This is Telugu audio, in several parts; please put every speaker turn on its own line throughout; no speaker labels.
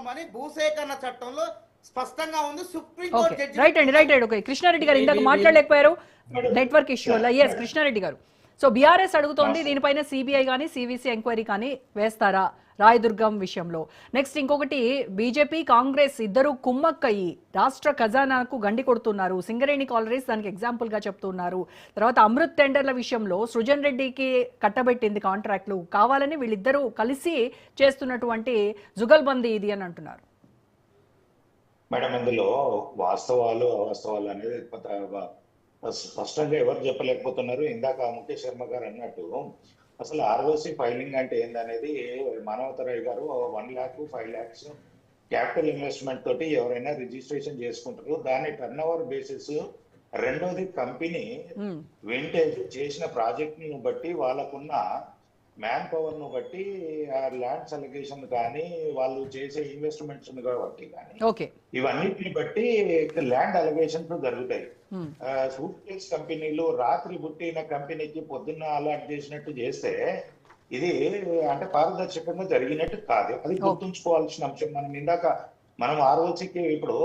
చేసుకోమని భూసేకరణ చట్టంలో స్పష్టంగా ఉంది.
ఓకే,
సుప్రీంకోర్టు జడ్జి
రైట్ అండి, రైట్ అండి. ఓకే, కృష్ణారెడ్డి గారు ఇందాక మాట్లాడలేకపోయారు నెట్వర్క్ ఇష్యూ వల్ల. ఎస్, కృష్ణారెడ్డి గారు, సో బీఆర్ఎస్ అడుగుతోంది దీనిపైన సిబిఐ కానీ సివిసి ఎంక్వైరీ కానీ వేస్తారా రాయదుర్గం విషయంలో. నెక్స్ట్ ఇంకొకటి, బీజేపీ కాంగ్రెస్ ఇద్దరు కుమ్మక్కయ్యి రాష్ట్ర ఖజానాకు గండి కొడుతున్నారు. సింగరేణి కాలరీస్ దానికి ఎగ్జాంపుల్ గా చెప్తున్నారు. తర్వాత అమృత్ టెండర్ల విషయంలో సృజన్ రెడ్డికి కట్టబెట్టింది కాంట్రాక్ట్లు, కావాలని వీళ్ళిద్దరూ కలిసి చేస్తున్నటువంటి జుగల్బందీ ఇది అని అంటున్నారు.
మేడం, ఇందులో వాస్తవాలు అవాస్తవాలు అనేది స్పష్టంగా ఎవరు చెప్పలేకపోతున్నారు. ఇందాక ముఖేష్ శర్మ గారు అన్నట్టు అసలు ఆర్ఓసి ఫైలింగ్ అంటే ఏందనేది మానవతరాయ్ గారు 1 lakh 5 lakhs క్యాపిటల్ ఇన్వెస్ట్మెంట్ తోటి ఎవరైనా రిజిస్ట్రేషన్ చేసుకుంటారు. దాని టర్న్ ఓవర్ బేసిస్. రెండోది కంపెనీ వింటేజ్ చేసిన ప్రాజెక్ట్ ను బట్టి వాళ్ళకున్న మ్యాన్ పవర్ ను బట్టి ల్యాండ్స్ అలొకేషన్ కానీ వాళ్ళు చేసే ఇన్వెస్ట్మెంట్స్ బట్టి కానీ ఇవన్నిటిని బట్టి ల్యాండ్ అలొకేషన్స్ జరుగుతాయి. సూట్ కేస్ కంపెనీలు రాత్రి పుట్టిన కంపెనీకి పొద్దున్న అలాట్ చేసినట్టు చేస్తే ఇది అంటే పారదర్శకంగా జరిగినట్టు కాదు. అది గుర్తుంచుకోవాల్సిన అంశం. మనం ఆర్ఓసికి ఇప్పుడు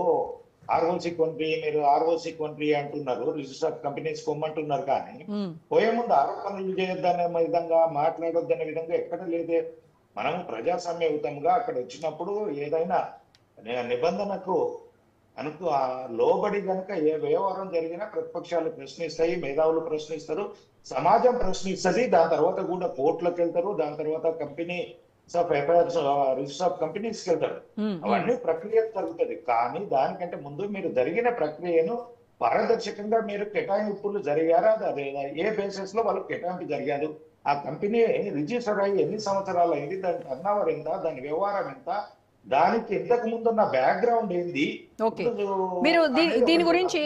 ఆర్ఓసి కొంట్రీ, మీరు ఆర్ఓసి కొంట్రీ అంటున్నారు, రిజిస్టర్ ఆఫ్ కంపెనీస్ కొమ్మంటున్నారు, కానీ పోయే ముందు ఆరోపణలు చేయొద్దనే విధంగా మాట్లాడొద్దనే విధంగా ఎక్కడ లేదే. మనము ప్రజాస్వామ్యయుతంగా అక్కడ వచ్చినప్పుడు ఏదైనా నిబంధనకు లోబడి కనుక ఏ వ్యవహారం జరిగినా ప్రతిపక్షాలు ప్రశ్నిస్తాయి, మేధావులు ప్రశ్నిస్తారు, సమాజం ప్రశ్నిస్తుంది. దాని తర్వాత కూడా కోర్టులకు వెళ్తారు, దాని తర్వాత కంపెనీ రిజిస్టర్ ఆఫ్ కంపెనీస్ కి వెళ్తారు. అవన్నీ ప్రక్రియ జరుగుతుంది. కానీ దానికంటే ముందు మీరు జరిగిన ప్రక్రియను పారదర్శకంగా మీరు కేటాయింపులు జరిగారా, ఏ బేసిస్ లో వాళ్ళు కేటాయింపు జరిగారు, ఆ కంపెనీ రిజిస్టర్ అయ్యి ఎన్ని సంవత్సరాలు అయింది, దాని టర్న్ ఓవర్ ఎంత, దాని వ్యవహారం ఎంత, దానికి ఇంతకు ముందున్న బ్యాక్గ్రౌండ్ ఏంది.
మీరు దీని గురించి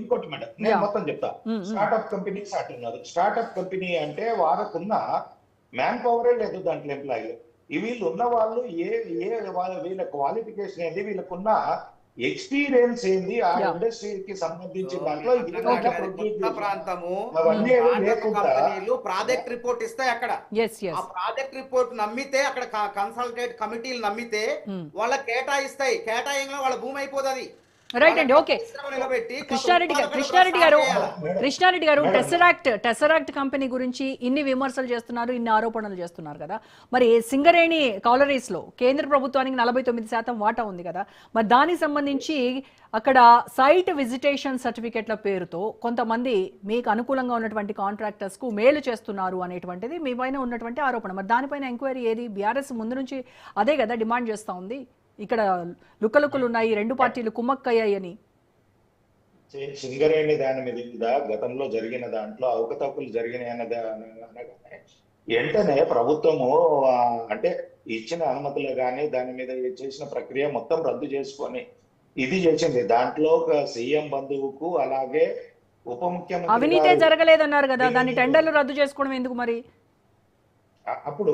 ఇంకోటి మేడం, నేను మొత్తం చెప్తా. స్టార్ట్అప్ కంపెనీస్ అంటున్నారు. స్టార్ట్అప్ కంపెనీ అంటే వారికున్న మ్యాన్ పవరే లేదు దాంట్లో ఎంప్లాయీలు. వీళ్ళు ఉన్న వాళ్ళు వీళ్ళ క్వాలిఫికేషన్ ఏంది, వీళ్ళకున్న ఎక్స్పీరియన్స్ ఏంది, ఆ ఇండస్ట్రీకి సంబంధించిన దాంట్లో
ప్రాజెక్ట్ రిపోర్ట్ ఇస్తాయి. అక్కడ ఆ ప్రాజెక్ట్ రిపోర్ట్ నమ్మితే, అక్కడ కన్సల్టేట్ కమిటీలు నమ్మితే వాళ్ళకి కేటాయిస్తాయి. కేటాయింగ్లో వాళ్ళ భూమి అయిపోతుంది.
రైట్ అండి, ఓకే. కృష్ణారెడ్డి గారు టెసరాక్ట్ కంపెనీ గురించి ఇన్ని విమర్శలు చేస్తున్నారు, ఇన్ని ఆరోపణలు చేస్తున్నారు కదా. మరి సింగరేణి కాలరీస్ లో కేంద్ర ప్రభుత్వానికి 49% వాటా ఉంది కదా. మరి దానికి సంబంధించి అక్కడ సైట్ విజిటేషన్ సర్టిఫికెట్ల పేరుతో కొంతమంది మీకు అనుకూలంగా ఉన్నటువంటి కాంట్రాక్టర్స్ కు మేలు చేస్తున్నారు అనేటువంటిది మీ పైన ఉన్నటువంటి ఆరోపణ. మరి దానిపైన ఎంక్వైరీ ఏది? బీఆర్ఎస్ ముందు నుంచి అదే కదా డిమాండ్ చేస్తా ఉంది. ఇక్కడ లుకలుకలు ఉన్నాయి, రెండు పార్టీలు కుమ్మక్కయ్యాయని.
సింగరేణి దాని మీద గతంలో జరిగిన దాంట్లో అవకతవకలు జరిగినాయి వెంటనే ప్రభుత్వము అంటే ఇచ్చిన అనుమతులు కానీ దాని మీద చేసిన ప్రక్రియ మొత్తం రద్దు చేసుకొని ఇది చేసింది. దాంట్లో సీఎం బంధువుకు అలాగే ఉప ముఖ్యమంత్రి
అవినీతే జరగలేదన్నారు కదా, దాన్ని టెండర్లు రద్దు చేసుకోవడం ఎందుకు మరి?
అప్పుడు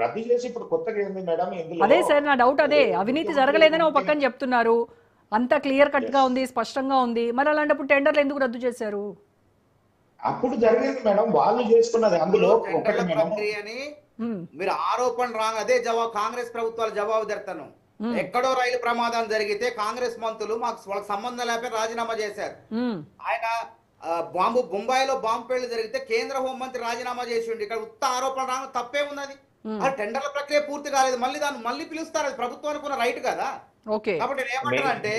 రద్దు చేసి ఇప్పుడు కొత్తగా ఏంది మేడం ఇందులో?
అదే సార్ నా డౌట్, అదే అవినీతి జరగలేదని ఒక పక్కన చెప్తున్నారు, అంత క్లియర్ కట్ గా ఉంది, స్పష్టంగా ఉంది. మరి అలాంటప్పుడు టెండర్లు ఎందుకు రద్దు చేశారు?
అప్పుడు జరిగింది మేడం, వాళ్ళు చేసుకున్నది. అందులో
మీరు ఆరోపణ రాంగ్, అదే జవాబు కాంగ్రెస్ ప్రభుత్వాలు జవాబు తెరుతాను. ఎక్కడో రైలు ప్రమాదం జరిగితే కాంగ్రెస్ మంత్రులు మాకు వాళ్ళకి సంబంధం లేకపోతే రాజీనామా చేశారు. ఆయన బొంబాయిలో బాంబు పేళ్లు జరిగితే కేంద్ర హోంమంత్రి రాజీనామా చేసిండు. ఇక్కడ ఉత్త ఆరోపణ రాను తప్పే ఉన్నది. ఆ టెండర్ల ప్రక్రియ పూర్తి కాలేదు, మళ్ళీ పిలుస్తారు. అది ప్రభుత్వానికి ఉన్న రైట్ కదా. కాబట్టి ఏమంటారంటే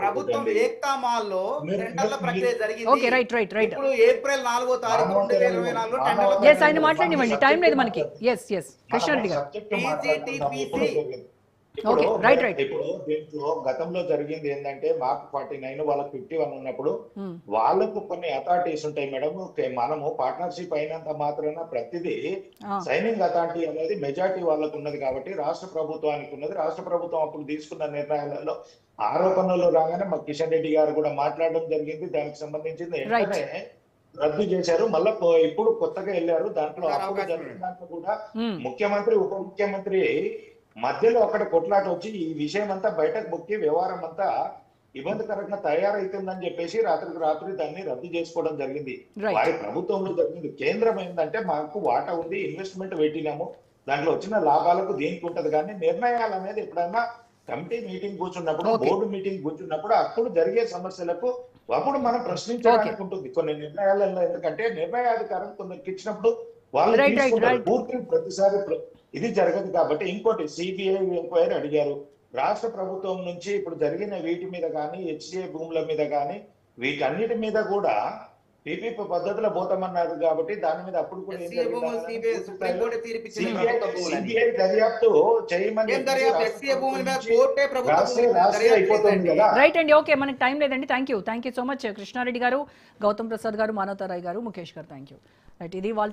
ప్రభుత్వం ఏక్తా మాల్ లో టెండర్ల ప్రక్రియ జరిగింది. ఇప్పుడు ఏప్రిల్ 4వ తారీఖు 2024లో టెండర్ల
ఆయన మాట్లాడివ్వండి, టైం లేదు మనకి. కృష్ణారెడ్డి గారు,
ఇప్పుడు దీంట్లో గతంలో జరిగింది ఏంటంటే మాకు 49 వాళ్ళకి 51 ఉన్నప్పుడు వాళ్ళకు కొన్ని అథారిటీస్ ఉంటాయి మేడం. మనము పార్ట్నర్షిప్ అయినంత మాత్రాన ప్రతిదీ సైనింగ్ అథారిటీ అనేది మెజార్టీ వాళ్ళకు ఉన్నది కాబట్టి రాష్ట్ర ప్రభుత్వానికి ఉన్నది. రాష్ట్ర ప్రభుత్వం అప్పుడు తీసుకున్న నిర్ణయాలలో ఆరోపణలు రాగానే మా కిషన్ రెడ్డి గారు కూడా మాట్లాడడం జరిగింది. దానికి సంబంధించింది వెంటనే రద్దు చేశారు. మళ్ళా ఇప్పుడు కొత్తగా వెళ్ళారు. దాంట్లో అప్పుడు జరిగిన దాంట్లో కూడా ముఖ్యమంత్రి ఉప ముఖ్యమంత్రి మధ్యలో అక్కడ కొట్లాట వచ్చి ఈ విషయం అంతా బయటకు బొక్కి వ్యవహారం అంతా ఇబ్బందికరంగా తయారైతుందని చెప్పేసి రాత్రికి రాత్రి దాన్ని రద్దు చేసుకోవడం జరిగింది. వారి ప్రభుత్వంలో జరిగింది. కేంద్రం ఏంటంటే మాకు వాటా ఉంది, ఇన్వెస్ట్మెంట్ పెట్టినాము, దాంట్లో వచ్చిన లాభాలకు దీనికి ఉంటది, కానీ నిర్ణయాలు అనేది ఎప్పుడైనా కమిటీ మీటింగ్ కూర్చున్నప్పుడు,
Okay.
బోర్డు మీటింగ్ కూర్చున్నప్పుడు అప్పుడు జరిగే సమస్యలకు అప్పుడు మనం ప్రశ్నించడానికి ఉంటుంది కొన్ని నిర్ణయాలలో. ఎందుకంటే నిర్ణయాధికారం కొందరికి ఇచ్చినప్పుడు వాళ్ళు
Right, right,
తీసుకుంటారు.
right.
పూర్తి ప్రతిసారి ఇది జరగదు. కాబట్టి ఇంకోటి సిబిఐ ఎంక్వైరీ అడిగారు. రాష్ట్ర ప్రభుత్వం నుంచి ఇప్పుడు జరిగిన వీటి మీద కానీ, హెచ్సిఏ భూముల మీద కానీ, వీటన్నిటి మీద కూడా పిపిపి పద్ధతిలో పోతామన్నారు. కాబట్టి దాని మీద అప్పుడు కూడా ఏం
SCA భూములు
జరిగింది?
సుప్రీంకోర్టు తీర్పిచ్చింది ప్రభుత్వ భూములని.
సిబిఐ దర్యాప్తు చేయమని
ఏం దర్యాప్తు?
చెప్పేసి
SCA భూముల మీద
రాష్ట్ర
కోర్టే ప్రభుత్వ భూముల మీద
రాష్ట్ర
దర్యాప్తు
అయిపోతుంది
చేసింది.
కదా.
రైట్ అండి, ఓకే, మనకి టైం లేదండి. Thank you so much Krishnareddy గారు, గౌతమ్ ప్రసాద్ గారు, మానవతారాయ్ గారు, ముఖేష్ గారు, థ్యాంక్ యూ. రైట్, ఇది వాళ్ళ